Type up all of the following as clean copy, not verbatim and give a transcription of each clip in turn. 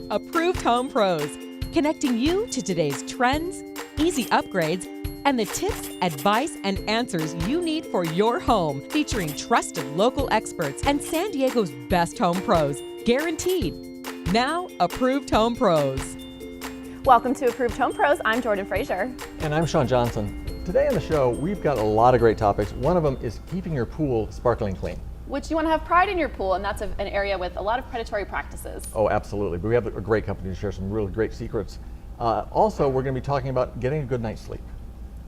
Approved Home Pros, connecting you to today's trends, easy upgrades, and the tips, advice, and answers you need for your home, featuring trusted local experts and San Diego's best home pros, guaranteed. Now, Approved Home Pros. Welcome to Approved Home Pros. I'm Jordan Frazier. And I'm Sean Johnson. Today on the show, we've got a lot of great topics. One of them is keeping your pool sparkling clean. Which you want to have pride in your pool, and that's an area with a lot of predatory practices. Oh, absolutely. But we have a great company to share some really great secrets. Also, we're going to be talking about getting a good night's sleep.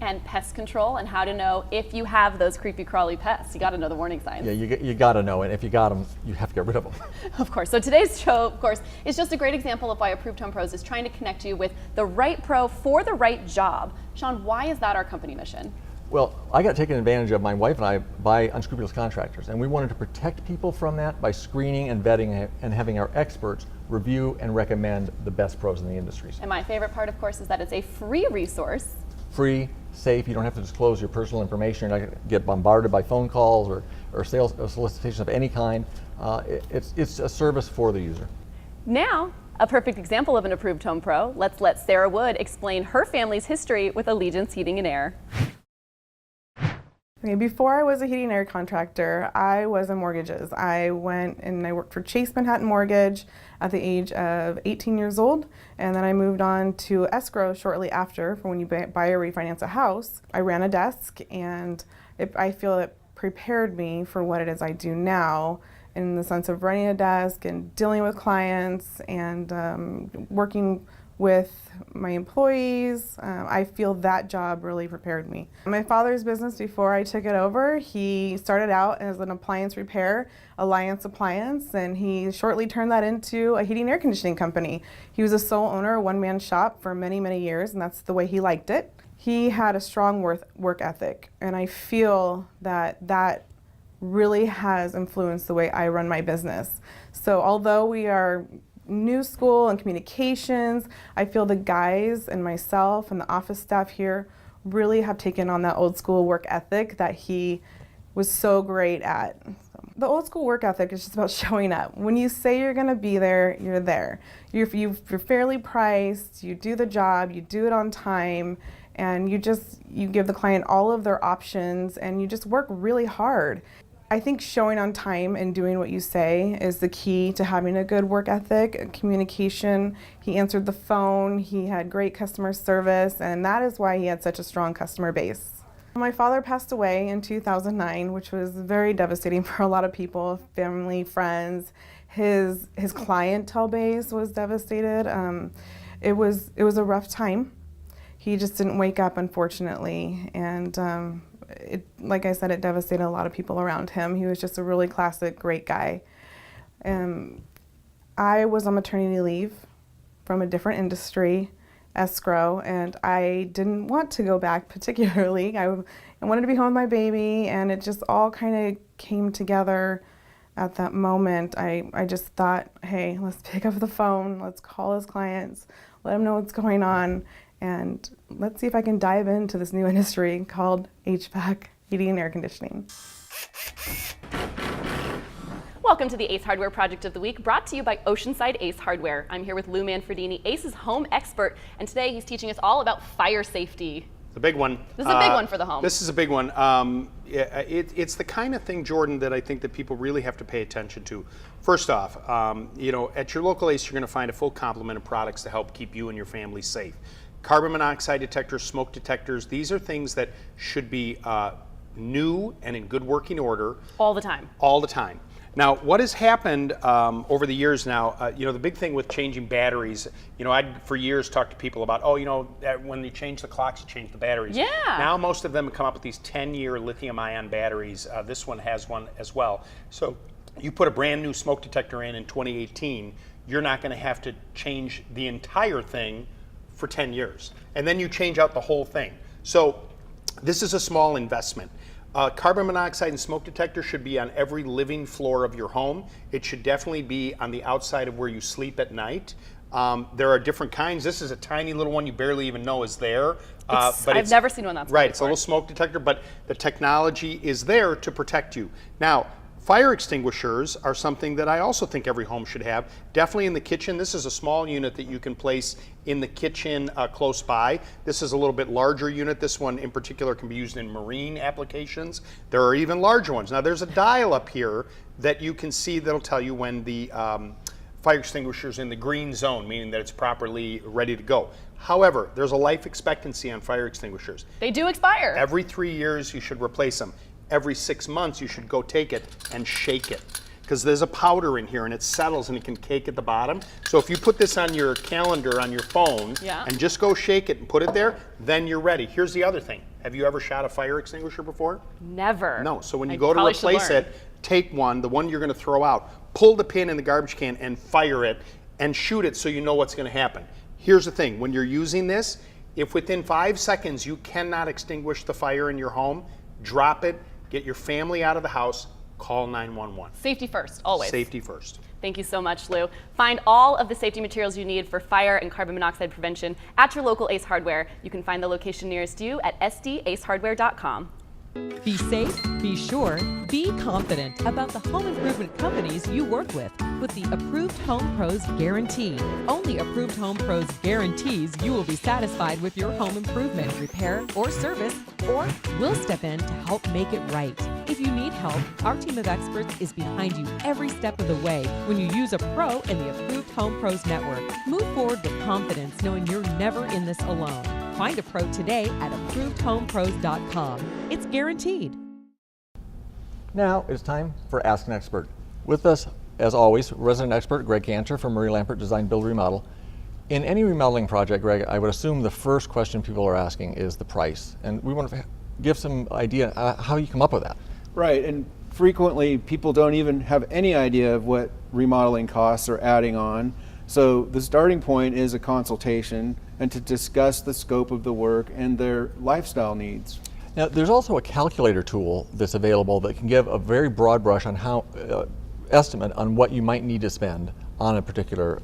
And pest control, and how to know if you have those creepy crawly pests. You got to know the warning signs. Yeah, you got to know, and if you got them, you have to get rid of them. Of course. So today's show, of course, is just a great example of why Approved Home Pros is trying to connect you with the right pro for the right job. Sean, why is that our company mission? Well, I got taken advantage of, my wife and I, by unscrupulous contractors, and we wanted to protect people from that by screening and vetting and having our experts review and recommend the best pros in the industries. And my favorite part, of course, is that it's a free resource. Free, safe, you don't have to disclose your personal information, you're not going to get bombarded by phone calls or sales or solicitations of any kind. It's a service for the user. Now, a perfect example of an Approved Home Pro, let's let Sarah Wood explain her family's history with Allegiance Heating and Air. Okay, before I was a heating and air contractor, I was in mortgages. I went and I worked for Chase Manhattan Mortgage at the age of 18 years old, and then I moved on to escrow shortly after for when you buy or refinance a house. I ran a desk, and I feel it prepared me for what it is I do now, in the sense of running a desk and dealing with clients and working with my employees. I feel that job really prepared me. My father's business, before I took it over, he started out as an appliance repair, Alliance Appliance, and he shortly turned that into a heating and air conditioning company. He was a sole owner, a one-man shop for many, many years, and that's the way he liked it. He had a strong work ethic, and I feel that really has influenced the way I run my business. So although we are new school and communications, I feel the guys and myself and the office staff here really have taken on that old school work ethic that he was so great at. The old school work ethic is just about showing up. When you say you're gonna be there, you're there. You're fairly priced, you do the job, you do it on time, and you give the client all of their options, and you just work really hard. I think showing on time and doing what you say is the key to having a good work ethic, communication. He answered the phone, he had great customer service, and that is why he had such a strong customer base. My father passed away in 2009, which was very devastating for a lot of people, family, friends. His clientele base was devastated. It was a rough time. He just didn't wake up, unfortunately, and like I said, it devastated a lot of people around him. He was just a really classic, great guy. I was on maternity leave from a different industry, escrow, and I didn't want to go back particularly. I wanted to be home with my baby, and it just all kind of came together at that moment. I just thought, hey, let's pick up the phone, let's call his clients, let them know what's going on, and let's see if I can dive into this new industry called HVAC, heating and air conditioning. Welcome to the Ace Hardware Project of the Week, brought to you by Oceanside Ace Hardware. I'm here with Lou Manfredini, Ace's home expert, and today he's teaching us all about fire safety. It's a big one. This is a big one for the home. This is a big one. It's the kind of thing, Jordan, that I think that people really have to pay attention to. First off, at your local Ace, you're going to find a full complement of products to help keep you and your family safe. Carbon monoxide detectors, smoke detectors, these are things that should be new and in good working order. All the time. All the time. Now, what has happened over the years now, the big thing with changing batteries, I'd for years talked to people about, when you change the clocks, you change the batteries. Yeah. Now most of them have come up with these 10-year lithium-ion batteries. This one has one as well. So you put a brand new smoke detector in 2018, you're not going to have to change the entire thing for 10 years. And then you change out the whole thing. So this is a small investment. Carbon monoxide and smoke detector should be on every living floor of your home. It should definitely be on the outside of where you sleep at night. There are different kinds. This is a tiny little one you barely even know is there. But I've never seen one that's right. It's a little smoke detector, but the technology is there to protect you. Now, Fire extinguishers are something that I also think every home should have. Definitely in the kitchen. This is a small unit that you can place in the kitchen close by. This is a little bit larger unit. This one in particular can be used in marine applications. There are even larger ones. Now there's a dial up here that you can see that'll tell you when the fire extinguisher is in the green zone, meaning that it's properly ready to go. However, there's a life expectancy on fire extinguishers. They do expire. Every 3 years you should replace them. Every 6 months you should go take it and shake it, because there's a powder in here and it settles and it can cake at the bottom. So if you put this on your calendar on your phone and just go shake it and put it there, then you're ready. Here's the other thing. Have you ever shot a fire extinguisher before? Never. No. So when you I go to probably should replace learn. it, take one, the one you're going to throw out, pull the pin in the garbage can and fire it and shoot it so you know what's going to happen. Here's the thing. When you're using this, if within 5 seconds you cannot extinguish the fire in your home, drop it, get your family out of the house, call 911. Safety first, always. Safety first. Thank you so much, Lou. Find all of the safety materials you need for fire and carbon monoxide prevention at your local Ace Hardware. You can find the location nearest you at sdacehardware.com. Be safe, be sure, be confident about the home improvement companies you work with the Approved Home Pros Guarantee. Only Approved Home Pros guarantees you will be satisfied with your home improvement, repair, or service, or we'll step in to help make it right. If you need help, our team of experts is behind you every step of the way when you use a pro in the Approved Home Pros Network. Move forward with confidence knowing you're never in this alone. Find a pro today at ApprovedHomePros.com. It's guaranteed. Now it's time for Ask an Expert. With us, as always, resident expert Greg Cantor from Murray Lampert Design Build Remodel. In any remodeling project, Greg, I would assume the first question people are asking is the price. And we want to give some idea how you come up with that. Right, and frequently people don't even have any idea of what remodeling costs are adding on. So the starting point is a consultation and to discuss the scope of the work and their lifestyle needs. Now, there's also a calculator tool that's available that can give a very broad brush on how estimate on what you might need to spend on a particular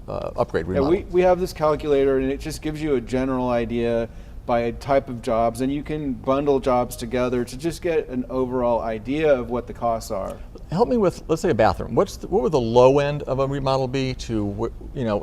upgrade remodel. Yeah, we have this calculator and it just gives you a general idea by type of jobs, and you can bundle jobs together to just get an overall idea of what the costs are. Help me with, let's say, a bathroom. What would the low end of a remodel be to,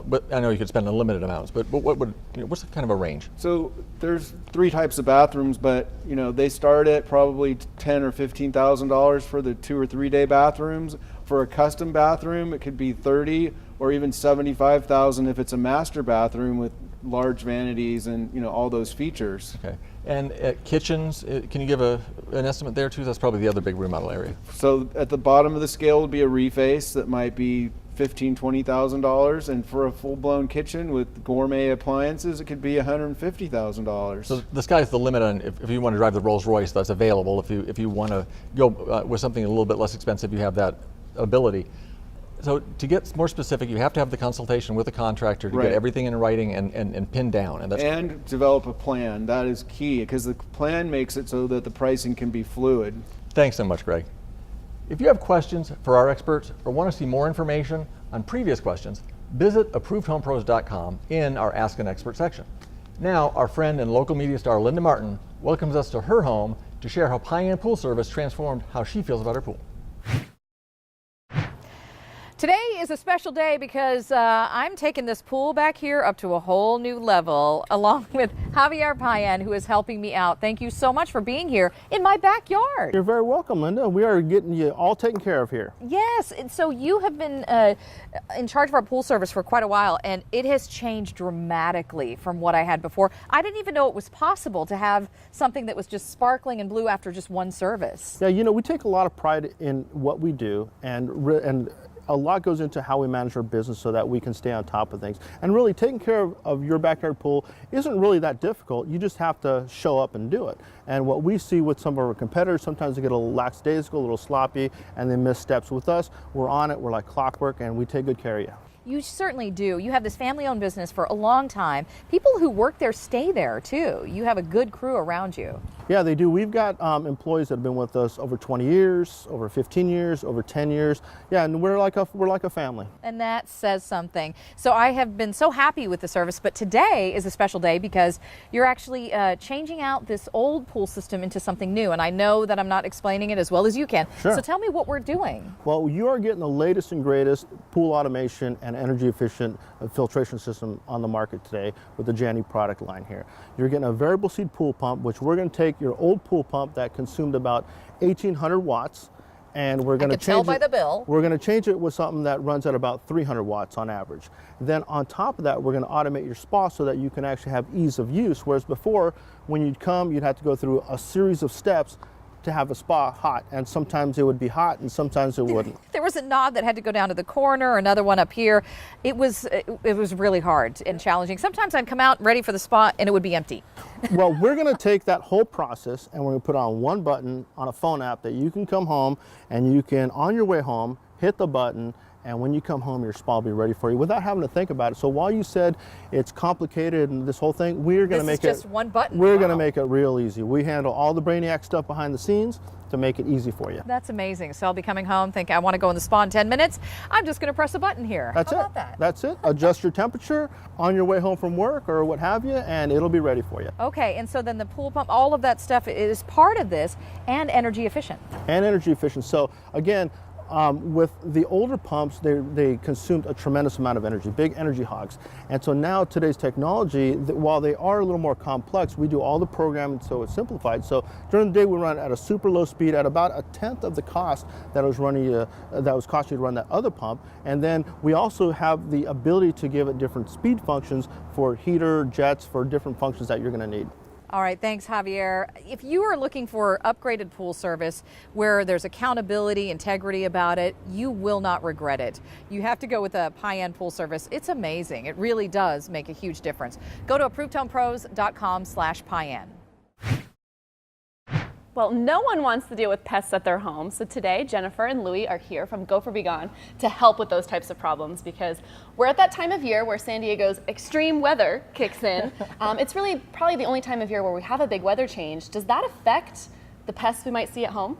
but I know you could spend unlimited amounts, but what would, what's the kind of a range? So there's 3 types of bathrooms, but they start at probably $10,000 or $15,000 for the 2 or 3 day bathrooms. For a custom bathroom, it could be $30,000 or even $75,000 if it's a master bathroom with large vanities and all those features. Okay. And kitchens, can you give an estimate there too? That's probably the other big remodel area. So at the bottom of the scale would be a reface that might be $15,000, $20,000, and for a full-blown kitchen with gourmet appliances, it could be $150,000. So the sky's the limit on if you want to drive the Rolls Royce that's available. If you want to go with something a little bit less expensive, you have that ability. So to get more specific, you have to have the consultation with the contractor to get everything in writing and pinned down. And develop a plan. That is key, because the plan makes it so that the pricing can be fluid. Thanks so much, Greg. If you have questions for our experts or want to see more information on previous questions, visit ApprovedHomePros.com in our Ask an Expert section. Now, our friend and local media star Linda Martin welcomes us to her home to share how Pie Pool Service transformed how she feels about her pool. Today is a special day because I'm taking this pool back here up to a whole new level, along with Javier Payan, who is helping me out. Thank you so much for being here in my backyard. You're very welcome, Linda. We are getting you all taken care of here. Yes, and so you have been in charge of our pool service for quite a while, and it has changed dramatically from what I had before. I didn't even know it was possible to have something that was just sparkling and blue after just one service. Yeah, we take a lot of pride in what we do, and a lot goes into how we manage our business so that we can stay on top of things. And really, taking care of your backyard pool isn't really that difficult. You just have to show up and do it. And what we see with some of our competitors, sometimes they get a little lackadaisical, a little sloppy, and they miss steps. With us, we're on it, we're like clockwork, and we take good care of you. You certainly do. You have this family-owned business for a long time. People who work there stay there, too. You have a good crew around you. Yeah, they do. We've got employees that have been with us over 20 years, over 15 years, over 10 years. Yeah, and we're like a family. And that says something. So I have been so happy with the service, but today is a special day because you're actually changing out this old pool system into something new. And I know that I'm not explaining it as well as you can. Sure. So tell me what we're doing. Well, you are getting the latest and greatest pool automation and energy efficient filtration system on the market today with the Janny product line here. You're getting a variable speed pool pump, which we're going to take your old pool pump that consumed about 1,800 watts, and we're going to tell change by it. the bill. We're going to change it with something that runs at about 300 watts on average. Then on top of that, we're going to automate your spa so that you can actually have ease of use. Whereas before, when you'd come, you'd have to go through a series of steps to have a spa hot, and sometimes it would be hot and sometimes it wouldn't. There was a knob that had to go down to the corner, another one up here. It was really hard and challenging. Sometimes I'd come out ready for the spa and it would be empty. Well, we're going to take that whole process and we're going to put on one button on a phone app that you can come home and you can, on your way home, hit the button, and when you come home, your spa will be ready for you without having to think about it. So while you said it's complicated and this whole thing, we're going to make it just one button. We're Wow. going to make it real easy. We handle all the brainiac stuff behind the scenes to make it easy for you. That's amazing. So I'll be coming home thinking I want to go in the spa in 10 minutes. I'm just going to press a button here. That's How it. about that? That's it. Adjust your temperature on your way home from work or what have you, and it'll be ready for you. Okay, and so then the pool pump, all of that stuff is part of this and energy efficient. And energy efficient. So again, with the older pumps, they consumed a tremendous amount of energy, big energy hogs. And so now today's technology, while they are a little more complex, we do all the programming so it's simplified. So during the day we run at a super low speed at about a tenth of the cost that was costing you to run that other pump. And then we also have the ability to give it different speed functions for heater, jets, for different functions that you're going to need. All right, thanks, Javier. If you are looking for upgraded pool service where there's accountability, integrity about it, you will not regret it. You have to go with a Payenne Pool Service. It's amazing. It really does make a huge difference. Go to ApprovedHomePros.com/Payenne. Well, no one wants to deal with pests at their home, so today Jennifer and Louie are here from Go for Be Gone to help with those types of problems because we're at that time of year where San Diego's extreme weather kicks in. It's really probably the only time of year where we have a big weather change. Does that affect the pests we might see at home?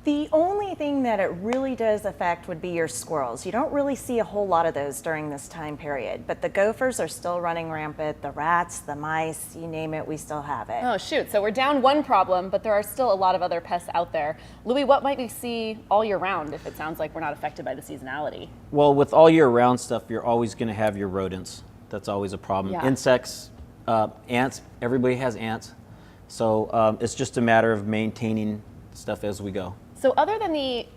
The only thing that it really does affect would be your squirrels. You don't really see a whole lot of those during this time period, but the gophers are still running rampant, the rats, the mice, you name it, we still have it. Oh shoot, so we're down one problem, but there are still a lot of other pests out there. Louie, what might we see all year round if it sounds like we're not affected by the seasonality? Well, with all year round stuff, you're always going to have your rodents. That's always a problem. Yeah. Insects, ants, everybody has ants. So it's just a matter of maintaining stuff as we go. So other than the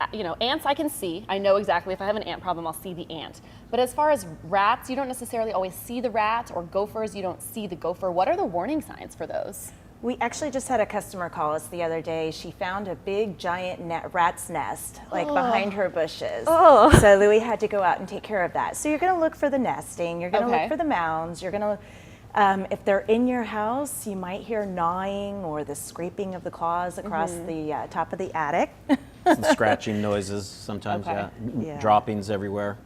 ants I can see, I know exactly if I have an ant problem, I'll see the ant. But as far as rats, you don't necessarily always see the rat, or gophers, you don't see the gopher. What are the warning signs for those? We actually just had a customer call us the other day. She found a big giant rat's nest behind her bushes. Oh. So Louie had to go out and take care of that. So you're going to look for the nesting, you're going to Okay. look for the mounds, you're going to if they're in your house, you might hear gnawing or the scraping of the claws across the top of the attic. Some scratching noises sometimes, Okay. Yeah. Droppings everywhere.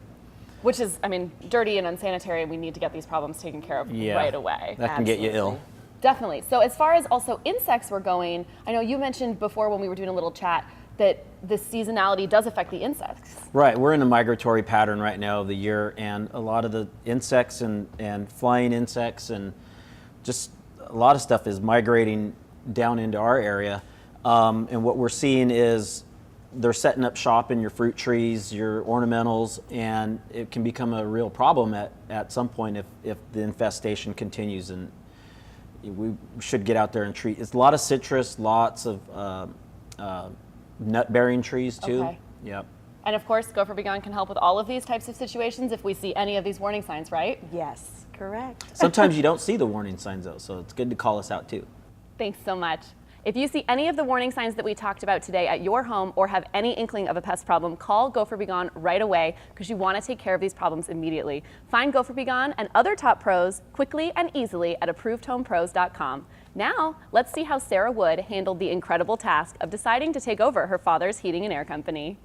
Which is, dirty and unsanitary, and we need to get these problems taken care of Yeah. right away. That can get you ill. Definitely. So as far as also insects were going, I know you mentioned before when we were doing a little chat that the seasonality does affect the insects. Right, we're in a migratory pattern right now of the year, and a lot of the insects and flying insects and just a lot of stuff is migrating down into our area. And what we're seeing is they're setting up shop in your fruit trees, your ornamentals, and it can become a real problem at some point if the infestation continues. And we should get out there and treat. It's a lot of citrus, lots of nut-bearing trees too. Okay. Yep. And of course, Go for Be Gone can help with all of these types of situations if we see any of these warning signs, right? Yes, correct. Sometimes you don't see the warning signs though, so it's good to call us out too. Thanks so much. If you see any of the warning signs that we talked about today at your home or have any inkling of a pest problem, call Go for Be Gone right away because you want to take care of these problems immediately. Find Go for Be Gone and other top pros quickly and easily at ApprovedHomePros.com. Now, let's see how Sarah Wood handled the incredible task of deciding to take over her father's heating and air company.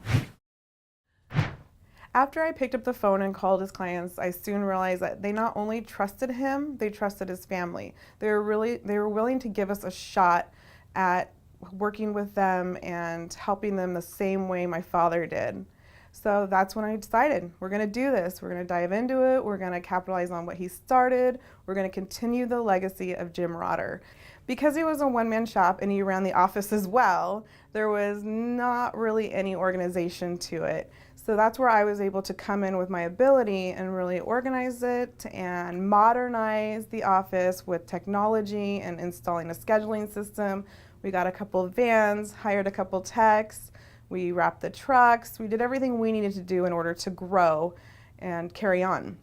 After I picked up the phone and called his clients, I soon realized that they not only trusted him, they trusted his family. They were willing to give us a shot at working with them and helping them the same way my father did. So that's when I decided, we're going to do this. We're going to dive into it. We're going to capitalize on what he started. We're going to continue the legacy of Jim Rotter. Because he was a one-man shop and he ran the office as well, there was not really any organization to it. So that's where I was able to come in with my ability and really organize it and modernize the office with technology and installing a scheduling system. We got a couple of vans, hired a couple techs, we wrapped the trucks, we did everything we needed to do in order to grow and carry on.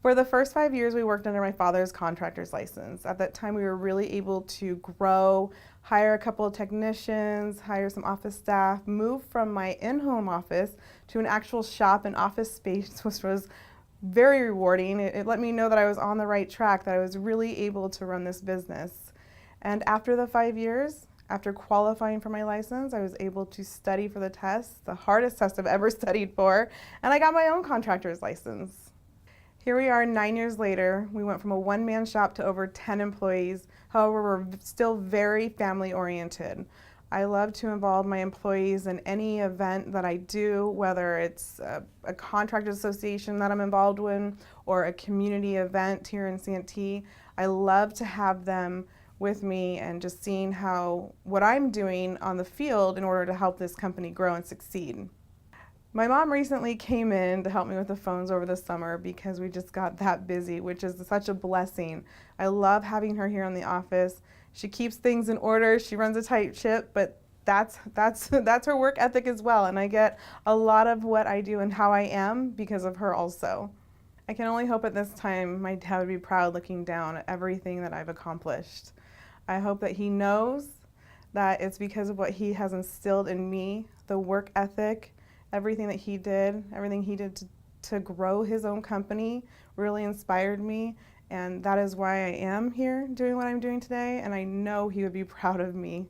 For the first 5 years, we worked under my father's contractor's license. At that time, we were really able to grow, hire a couple of technicians, hire some office staff, move from my in-home office to an actual shop and office space, which was very rewarding. It let me know that I was on the right track, that I was really able to run this business. And after the 5 years, after qualifying for my license, I was able to study for the test, the hardest test I've ever studied for, and I got my own contractor's license. Here we are 9 years later. We went from a one-man shop to over 10 employees. However, we're still very family-oriented. I love to involve my employees in any event that I do, whether it's a contractors association that I'm involved in or a community event here in Santee. I love to have them with me and just seeing what I'm doing on the field in order to help this company grow and succeed. My mom recently came in to help me with the phones over the summer because we just got that busy, which is such a blessing. I love having her here in the office. She keeps things in order. She runs a tight ship, but that's her work ethic as well, and I get a lot of what I do and how I am because of her also. I can only hope at this time my dad would be proud looking down at everything that I've accomplished. I hope that he knows that it's because of what he has instilled in me, the work ethic, everything he did to grow his own company really inspired me, and that is why I am here doing what I'm doing today, and I know he would be proud of me.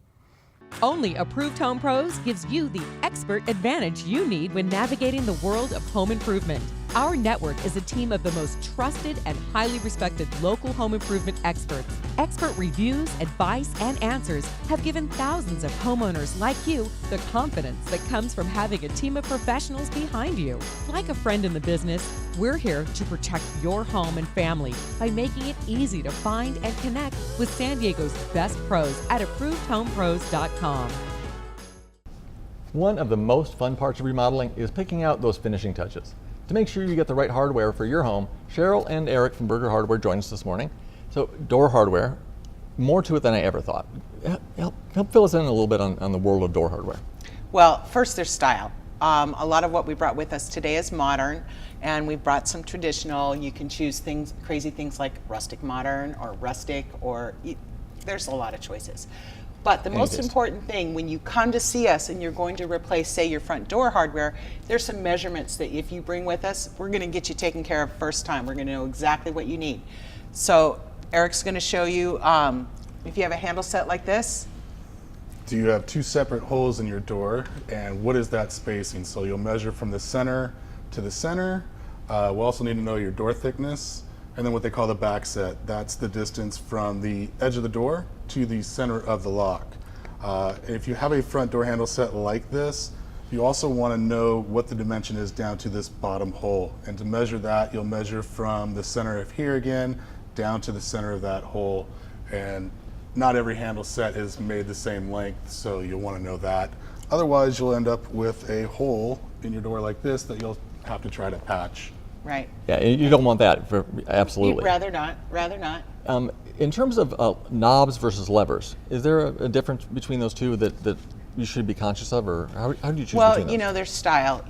Only Approved Home Pros gives you the expert advantage you need when navigating the world of home improvement. Our network is a team of the most trusted and highly respected local home improvement experts. Expert reviews, advice, and answers have given thousands of homeowners like you the confidence that comes from having a team of professionals behind you. Like a friend in the business, we're here to protect your home and family by making it easy to find and connect with San Diego's best pros at ApprovedHomePros.com. One of the most fun parts of remodeling is picking out those finishing touches. To make sure you get the right hardware for your home, Cheryl and Eric from Berger Hardware joined us this morning. So door hardware, more to it than I ever thought. Help fill us in a little bit on the world of door hardware. Well, first there's style. A lot of what we brought with us today is modern, and we've brought some traditional. You can choose crazy things like rustic modern or rustic, or there's a lot of choices. But the most important thing when you come to see us and you're going to replace, say, your front door hardware, there's some measurements that if you bring with us, we're going to get you taken care of first time. We're going to know exactly what you need. So Eric's going to show you, if you have a handle set like this. Do you have two separate holes in your door, and what is that spacing? So you'll measure from the center to the center. We'll also need to know your door thickness, and then what they call the back set. That's the distance from the edge of the door to the center of the lock. If you have a front door handle set like this, you also want to know what the dimension is down to this bottom hole. And to measure that, you'll measure from the center of here again down to the center of that hole. And not every handle set is made the same length, so you'll want to know that. Otherwise, you'll end up with a hole in your door like this that you'll have to try to patch. Right. Yeah, you don't want that, absolutely. You'd rather not, In terms of knobs versus levers, is there a difference between those two that you should be conscious of, or how do you choose Well, between those? you know, there's style.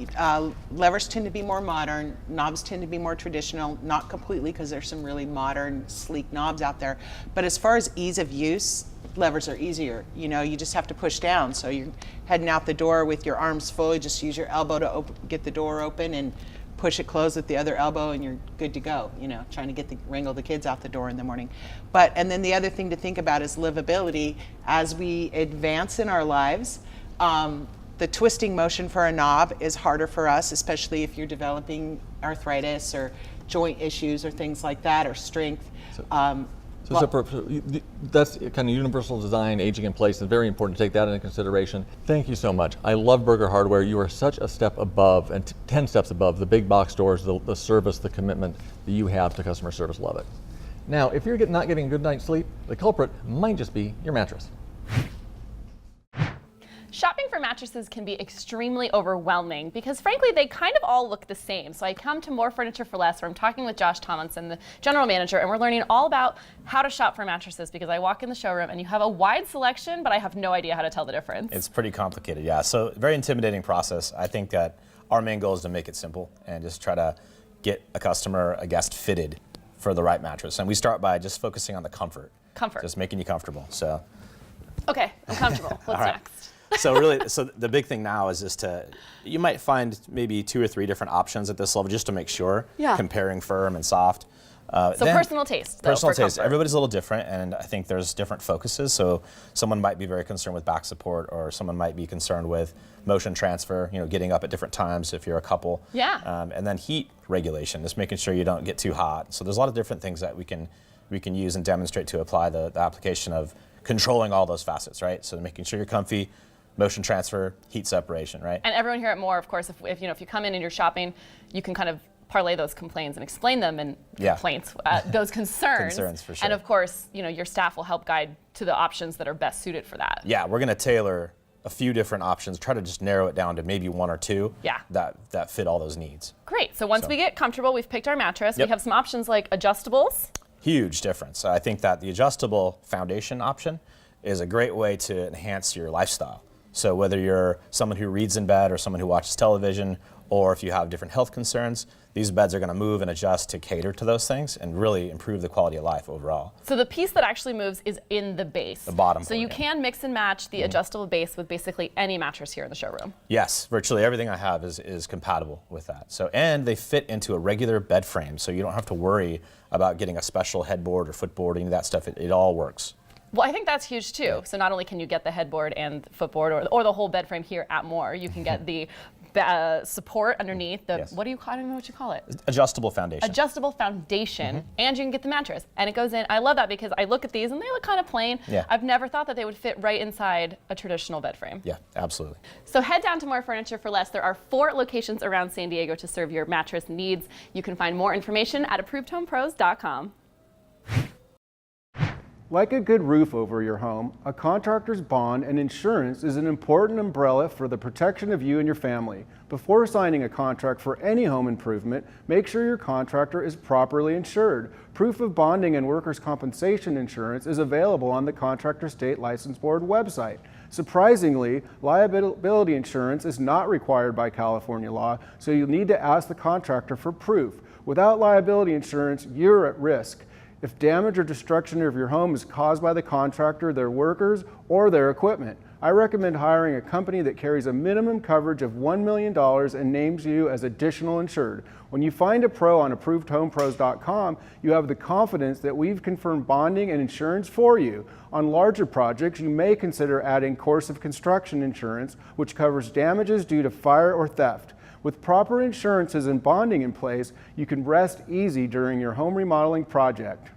Levers tend to be more modern, knobs tend to be more traditional, not completely, because there's some really modern, sleek knobs out there. But as far as ease of use, levers are easier. You know, you just have to push down. So you're heading out the door with your arms full, you just use your elbow to get the door open and push it closed with the other elbow, and you're good to go, you know, trying to wrangle the kids out the door in the morning. And then the other thing to think about is livability. As we advance in our lives, the twisting motion for a knob is harder for us, especially if you're developing arthritis or joint issues or things like that, or strength. That's kind of universal design, aging in place. It's very important to take that into consideration. Thank you so much. I love Burger Hardware. You are such a step above, and 10 steps above the big box stores, the service, the commitment that you have to customer service. Love it. Now, if you're not getting a good night's sleep, the culprit might just be your mattress. Shopping for mattresses can be extremely overwhelming because frankly they kind of all look the same. So I come to More Furniture for Less where I'm talking with Josh Tomlinson, the general manager, and we're learning all about how to shop for mattresses because I walk in the showroom and you have a wide selection, but I have no idea how to tell the difference. It's pretty complicated, yeah. So very intimidating process. I think that our main goal is to make it simple and just try to get a guest fitted for the right mattress. And we start by just focusing on the comfort. Just making you comfortable, so. Okay, I'm comfortable. What's next? So the big thing now is just you might find maybe 2 or 3 different options at this level just to make sure, comparing firm and soft. So personal taste, though, Personal for taste. comfort. Everybody's a little different, and I think there's different focuses. So someone might be very concerned with back support, or someone might be concerned with motion transfer, getting up at different times if you're a couple. Yeah. And then heat regulation, just making sure you don't get too hot. So there's a lot of different things that we can use and demonstrate to apply the application of controlling all those facets, right? So making sure you're comfy, motion transfer, heat separation, right? And everyone here at More, of course, if you come in and you're shopping, you can kind of parlay those complaints and explain them and complaints, those concerns. Concerns, for sure. And of course, your staff will help guide to the options that are best suited for that. Yeah, we're going to tailor a few different options, try to just narrow it down to maybe 1 or 2 that fit all those needs. Great. So once we get comfortable, we've picked our mattress. We have some options like adjustables. Huge difference. I think that the adjustable foundation option is a great way to enhance your lifestyle. So whether you're someone who reads in bed or someone who watches television, or if you have different health concerns, these beds are going to move and adjust to cater to those things and really improve the quality of life overall. So the piece that actually moves is in the base. The bottom So part, you can mix and match the adjustable base with basically any mattress here in the showroom. Yes, virtually everything I have is compatible with that. So, and they fit into a regular bed frame, so you don't have to worry about getting a special headboard or footboard, any of that stuff. It all works. Well, I think that's huge too. So not only can you get the headboard and footboard or the whole bed frame here at More, you can get the support underneath the, what do you call it? I don't know what you call it. Adjustable foundation. Adjustable foundation, and you can get the mattress. And it goes in, I love that because I look at these and they look kind of plain. Yeah. I've never thought that they would fit right inside a traditional bed frame. Yeah, absolutely. So head down to More Furniture for Less. There are 4 locations around San Diego to serve your mattress needs. You can find more information at ApprovedHomePros.com. Like a good roof over your home, a contractor's bond and insurance is an important umbrella for the protection of you and your family. Before signing a contract for any home improvement, make sure your contractor is properly insured. Proof of bonding and workers' compensation insurance is available on the Contractor State License Board website. Surprisingly, liability insurance is not required by California law, so you'll need to ask the contractor for proof. Without liability insurance, you're at risk. If damage or destruction of your home is caused by the contractor, their workers, or their equipment, I recommend hiring a company that carries a minimum coverage of $1 million and names you as additional insured. When you find a pro on ApprovedHomePros.com, you have the confidence that we've confirmed bonding and insurance for you. On larger projects, you may consider adding course of construction insurance, which covers damages due to fire or theft. With proper insurances and bonding in place, you can rest easy during your home remodeling project.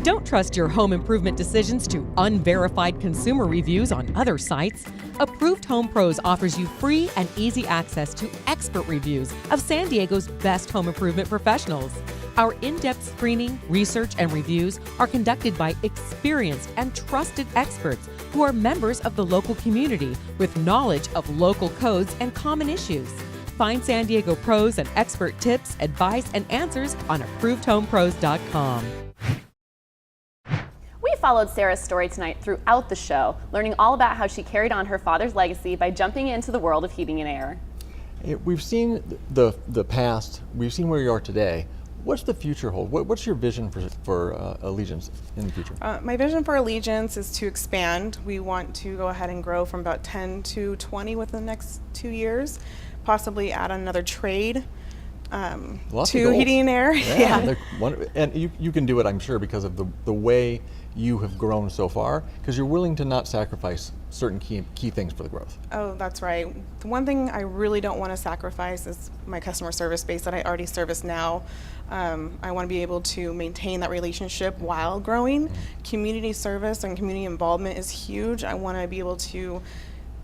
Don't trust your home improvement decisions to unverified consumer reviews on other sites. Approved Home Pros offers you free and easy access to expert reviews of San Diego's best home improvement professionals. Our in-depth screening, research, and reviews are conducted by experienced and trusted experts who are members of the local community with knowledge of local codes and common issues. Find San Diego pros and expert tips, advice, and answers on ApprovedHomePros.com. We followed Sarah's story tonight throughout the show, learning all about how she carried on her father's legacy by jumping into the world of heating and air. We've seen the past, we've seen where you are today. What's the future hold? What's your vision for Allegiance in the future? My vision for Allegiance is to expand. We want to go ahead and grow from about 10 to 20 within the next 2 years, possibly add another trade Lots of to goals. heating and air. Yeah. And you can do it, I'm sure, because of the way you have grown so far, because you're willing to not sacrifice certain key things for the growth. Oh, that's right. The one thing I really don't want to sacrifice is my customer service base that I already service now. I want to be able to maintain that relationship while growing. Community service and community involvement is huge. I want to be able to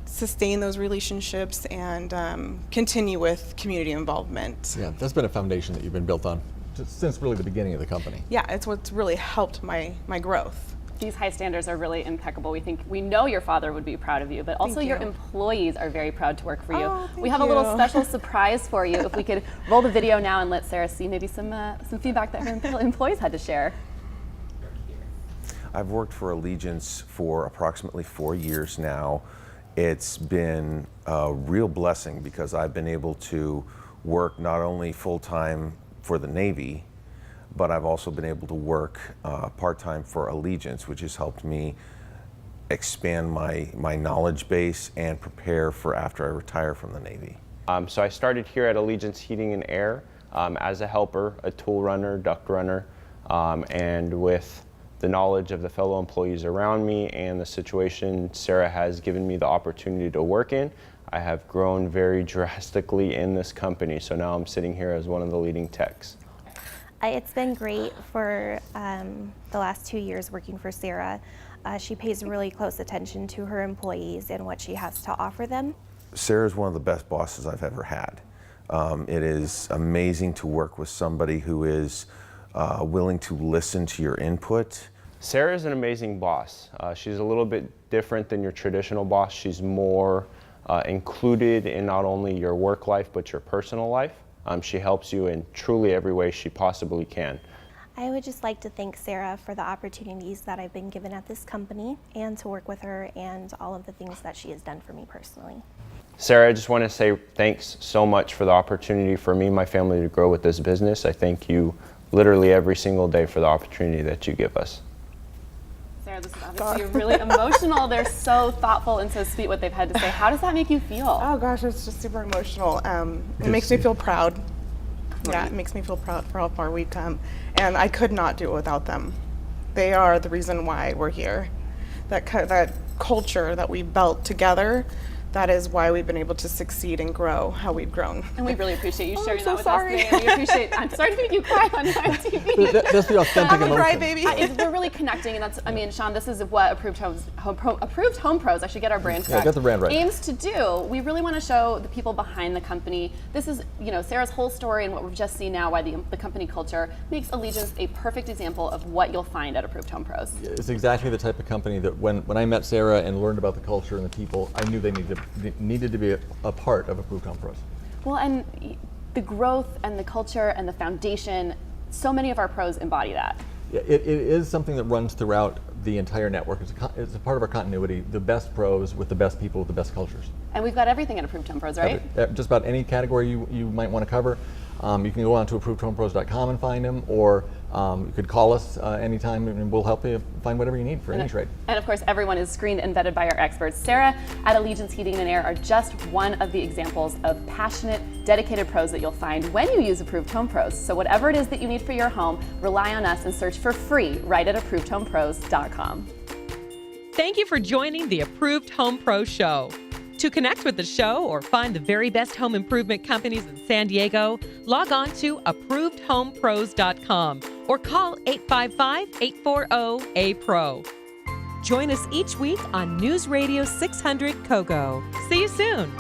sustain those relationships and continue with community involvement. Yeah, that's been a foundation that you've been built on since really the beginning of the company. Yeah, it's what's really helped my growth. These high standards are really impeccable. We know your father would be proud of you, but also your employees are very proud to work for you. Oh, We have a little special surprise for you. If we could roll the video now and let Sarah see maybe some feedback that her employees had to share. I've worked for Allegiance for approximately 4 years now. It's been a real blessing because I've been able to work not only full-time for the Navy, but I've also been able to work part-time for Allegiance, which has helped me expand my knowledge base and prepare for after I retire from the Navy. So I started here at Allegiance Heating and Air as a helper, a tool runner, duct runner, and with the knowledge of the fellow employees around me and the situation Sarah has given me the opportunity to work in, I have grown very drastically in this company. So now I'm sitting here as one of the leading techs. It's been great for the last 2 years working for Sarah. She pays really close attention to her employees and what she has to offer them. Sarah's one of the best bosses I've ever had. It is amazing to work with somebody who is willing to listen to your input. Sarah is an amazing boss. She's a little bit different than your traditional boss. She's more included in not only your work life, but your personal life. She helps you in truly every way she possibly can. I would just like to thank Sarah for the opportunities that I've been given at this company and to work with her and all of the things that she has done for me personally. Sarah, I just want to say thanks so much for the opportunity for me and my family to grow with this business. I thank you literally every single day for the opportunity that you give us. Sarah, this is obviously really emotional. They're so thoughtful and so sweet what they've had to say. How does that make you feel? Oh gosh, it's just super emotional. It makes me feel proud. Yeah, it makes me feel proud for how far we've come. And I could not do it without them. They are the reason why we're here. That culture that we built together, that is why we've been able to succeed and grow how we've grown. And we really appreciate you sharing I'm that so with sorry. us today. And we appreciate. I'm sorry to make you cry on TV. That's the authentic emotion. Cry, baby. We're really connecting, and that's. I mean, Sean, this is what Approved Home Pros. I should get our brand correct. Yeah, get the brand right. Aims to do. We really want to show the people behind the company. This is, Sarah's whole story and what we've just seen now. Why the company culture makes Allegiance a perfect example of what you'll find at Approved Home Pros. It's exactly the type of company that when I met Sarah and learned about the culture and the people, I knew they needed to be a part of Approved Home Pros. Well, and the growth and the culture and the foundation, so many of our pros embody that. Yeah, it is something that runs throughout the entire network. It's a part of our continuity, the best pros with the best people with the best cultures. And we've got everything at Approved Home Pros, right? Just about any category you might want to cover. You can go on to ApprovedHomePros.com and find them, or you could call us anytime and we'll help you find whatever you need for any trade. And of course, everyone is screened and vetted by our experts. Sarah at Allegiance Heating and Air are just one of the examples of passionate, dedicated pros that you'll find when you use Approved Home Pros. So whatever it is that you need for your home, rely on us and search for free right at ApprovedHomePros.com. Thank you for joining the Approved Home Pro Show. To connect with the show or find the very best home improvement companies in San Diego, log on to ApprovedHomePros.com or call 855-840-A-PRO. Join us each week on News Radio 600 KOGO. See you soon.